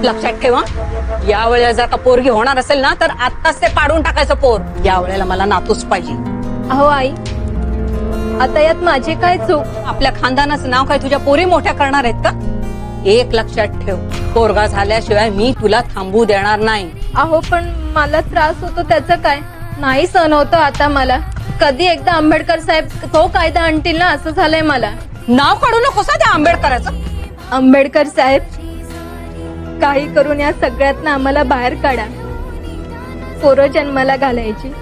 लक्षात ठेवा, या वेळेला जर का पोरगी होणार असेल ना तर आत्ताच ते पाडून टाकायचं पोर. या वेळेला मला नातूच पाहिजे. अहो आई, आता यात माझे काय चूक? आपल्या खानदानाचं नाव काय तुझ्या पोरी मोठ्या करणार आहेत का? एक लक्षात ठेव, पोरगा झाल्याशिवाय मी तुला थांबू देणार नाही. अहो पण मला त्रास होतो त्याचं काय? नाही सहन होतं आता मला. कधी एकदा आंबेडकर साहेब तो कायदा आणतील ना असं झालंय मला. नाव काढू नकोस त्या आंबेडकराचं. आंबेडकर साहेब, काही करून या सगळ्यातनं आम्हाला बाहेर काढा. पोरं जन्माला घालायची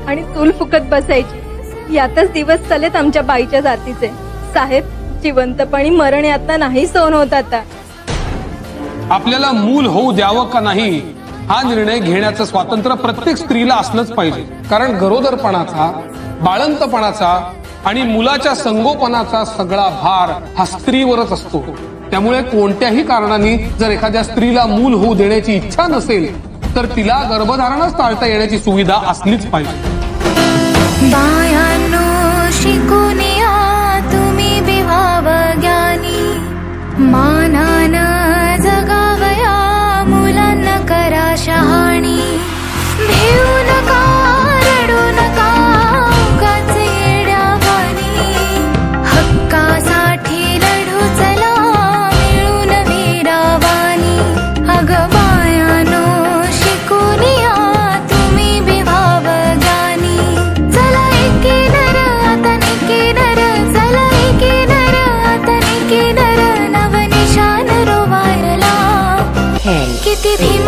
आणि चूल फुकत बसायची, यातच दिवस चालेत आमच्या बाईच्या जातीचे. साहेब, जिवंतपणी मरण यातना नाही सहन होत आता. आपल्याला मूल होऊ द्यावं का नाही हा निर्णय घेण्याचं स्वातंत्र्य प्रत्येक स्त्रीला असलंच पाहिजे. कारण गरोदरपणाचा, बाळंतपणाचा आणि मुलाच्या संगोपनाचा सगळा भार हा स्त्रीवरच असतो. त्यामुळे कोणत्याही कारणाने जर एखाद्या स्त्रीला मूल होऊ देण्याची इच्छा नसेल तर तिला गर्भधारणच टाळता येण्याची सुविधा असलीच पाहिजे. बायांनो शिकून या तुम्ही विवाह ज्ञानी, मानानं जगावया मुलांना करा शहाणी. भिऊ नका, रडू नका उगाच येड्यावानी, हक्कासाठी लढू चला मिळून वीरावानी. अगं बायानो शिकून या तुम्ही विवाह ज्ञानी, चला एके नर आता निके नर, चला एके नर आता निके नर, नवनिशान रोवायला किती